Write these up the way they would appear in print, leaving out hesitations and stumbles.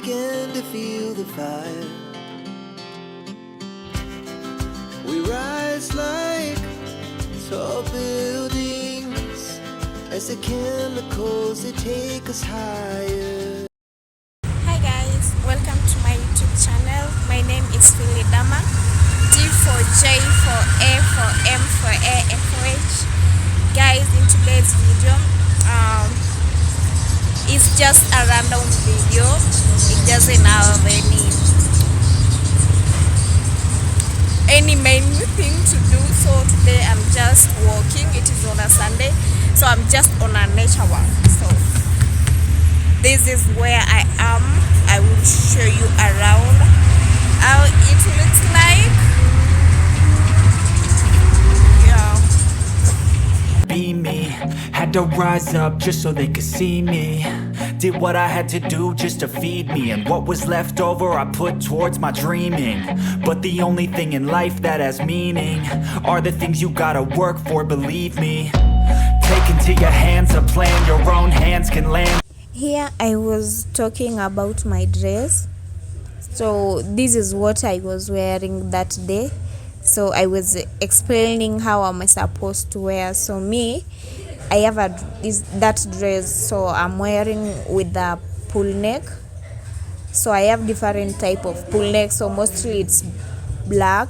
begin to feel the fire. We rise like tall buildings as the chemicals they take us higher. Hi guys, welcome to my YouTube channel. My name is Dama. D for J for A for M for A and for H. Guys, in today's video, it's just a random video. It doesn't have any main thing to do. So today I'm just walking. It is on a Sunday, so I'm just on a nature walk. So this is where I am. I will show you around how it looks like. Be me, had to rise up just so they could see me. Did what I had to do just to feed me, and what was left over I put towards my dreaming. But the only thing in life that has meaning are the things you gotta work for, believe me. Take into your hands a plan your own hands can land. Here I was talking about my dress. So this is what I was wearing that day. So I was explaining how am I supposed to wear. So me, I have that dress. So I'm wearing with the pull neck. So I have different type of pull neck. So mostly it's black,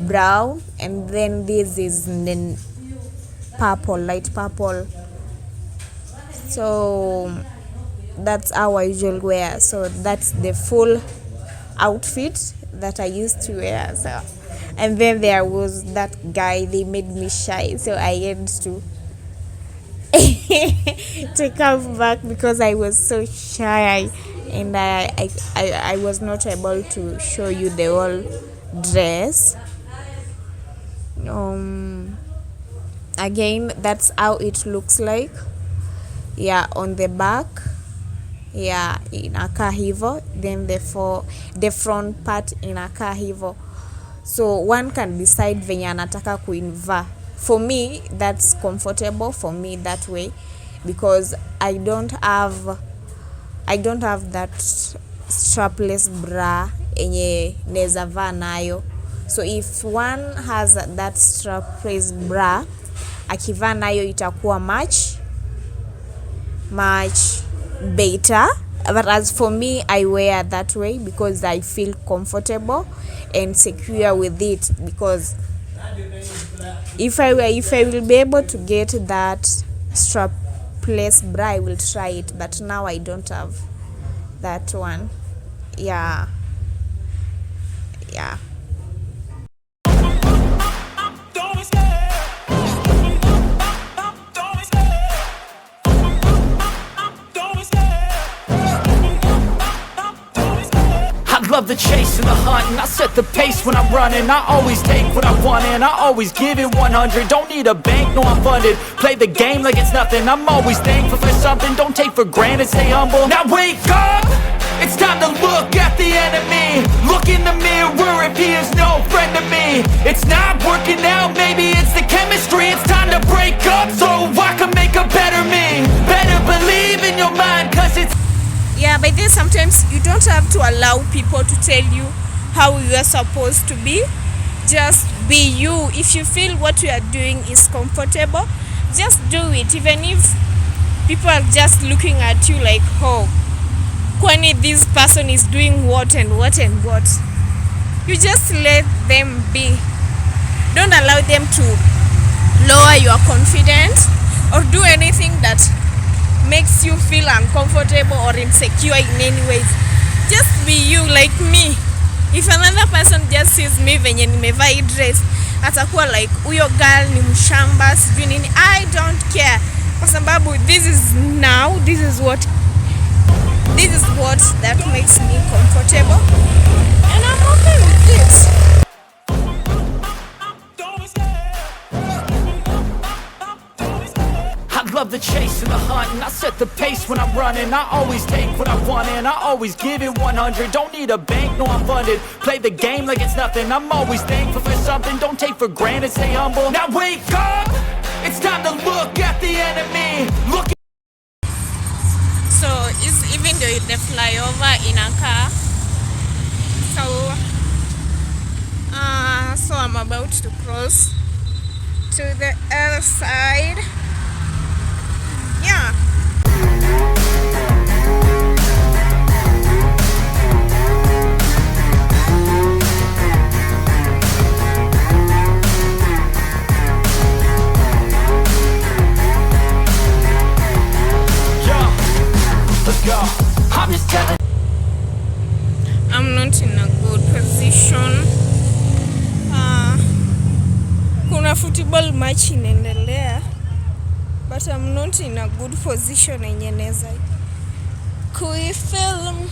brown, and then this is then purple, light purple. So that's how I usually wear. So that's the full outfit that I used to wear. So, and then there was that guy, they made me shy, so I had to to come back because I was so shy, and I was not able to show you the whole dress. Again, that's how it looks like. Yeah, on the back, yeah, inakaa hivo, then the front part inakaa hivo. So one can decide venye anataka kuinvaa. For me, that's comfortable for me that way, because I don't have that strapless bra enye neza vaa nayo. So if one has that strapless bra, akivaa nayo itakuwa much better. But as for me, I wear that way because I feel comfortable and secure with it. Because if I will be able to get that strapless bra, I will try it. But now I don't have that one. Yeah. I love the chase and the hunt, and I set the pace when I'm running. I always take what I want and I always give it 100. Don't need a bank, no I'm funded. Play the game like it's nothing. I'm always thankful for something. Don't take for granted, stay humble. Now wake up! It's time to look at the enemy. Look in the mirror if he is no friend to me. It's not working out, maybe it's the chemistry. It's time to break up so I can make a better me. Better believe in your mind, cause it's Yeah, but then sometimes you don't have to allow people to tell you how you are supposed to be. Just be you. If you feel what you are doing is comfortable, just do it. Even if people are just looking at you like, oh, kwani this person is doing what and what and what. You just let them be. Don't allow them to lower your confidence or do anything that makes you feel uncomfortable or insecure in any ways. Just be you, like me. If another person just sees me venye nimevaa hii dress, atakuwa like uyo girl ni mshamba sijui nini. I don't care, kwa sababu this is what that makes me comfortable, and I'm okay with it. love the chase and the hunt, and I set the pace when I'm running. I always take what I want and I always give it 100. Don't need a bank, no I'm funded. Play the game like it's nothing. I'm always thankful for something. Don't take for granted, stay humble. Now wake up, it's time to look at the enemy. Look. So even though the flyover inakaa about to cross to the other side. Yeah. Let's go. I'm just telling. I'm not in a good position. Kuna football match inaendelea, but I'm not in a good position yenye naweza kuifilm.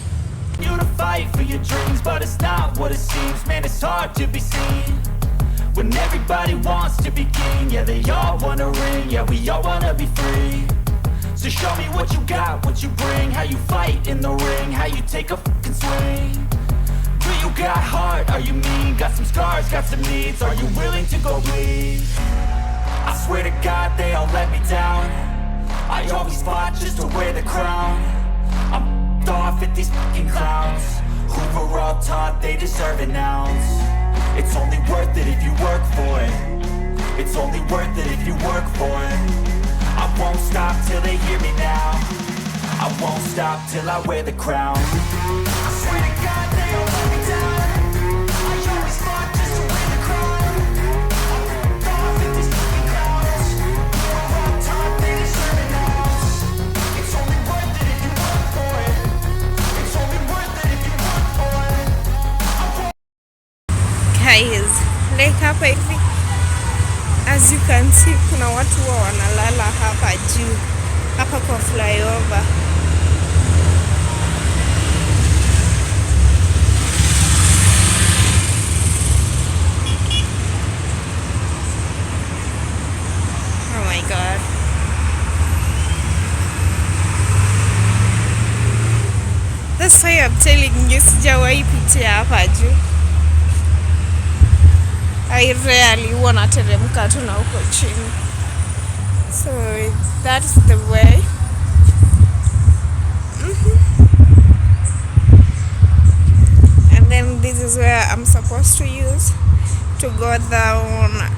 You to fight for your dreams, but it's not what it seems. Man, it's hard to be seen when everybody wants to be king. Yeah, they all wanna ring. Yeah, we all wanna be free. So show me what you got, what you bring, how you fight in the ring, how you take a fucking swing. Do you got heart? Are you mean? Got some scars, got some needs. Are you willing to go bleed? I swear to God, they all let me down. I always fought just to wear the crown. I'm off at these fucking clowns who were all taught they deserve an ounce. It's only worth it if you work for it. It's only worth it if you work for it. I won't stop till they hear me now. I won't stop till I wear the crown. I swear to God they all let me down. I always fought just to wear the crown. I'm off at these fucking clowns who were all taught they deserve an ounce. It's only worth it if you work for it. It's only worth it if you work for it. Guys, like hapa hivi, as you can see, kuna watu wa wanalala hapa juu, hapa kwa flyover. Oh my god. That's why I'm telling you, sijawahi pitia hapa juu. I rarely wanna teremka tu na huko chini. So that's the way. And then this is where I'm supposed to use to go down.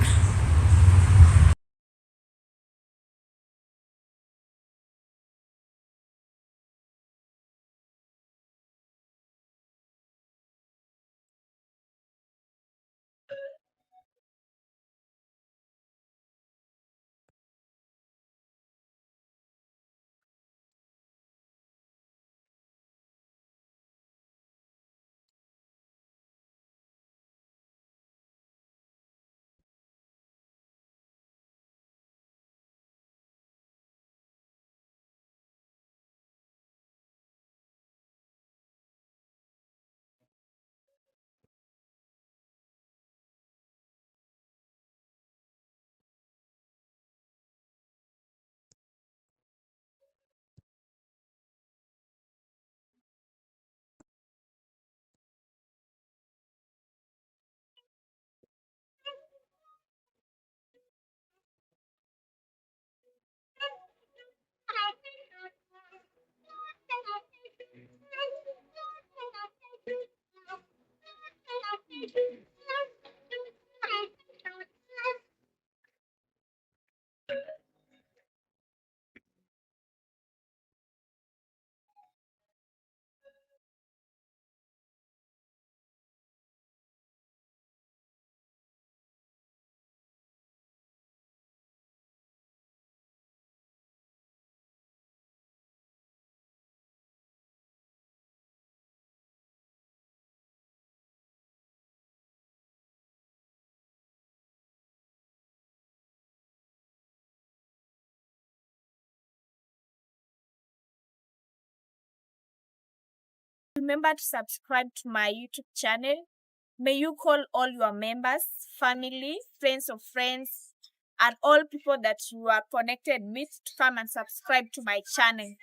Remember to subscribe to my YouTube channel. May you call all your members, family, friends of friends, and all people that you are connected with to come and subscribe to my channel.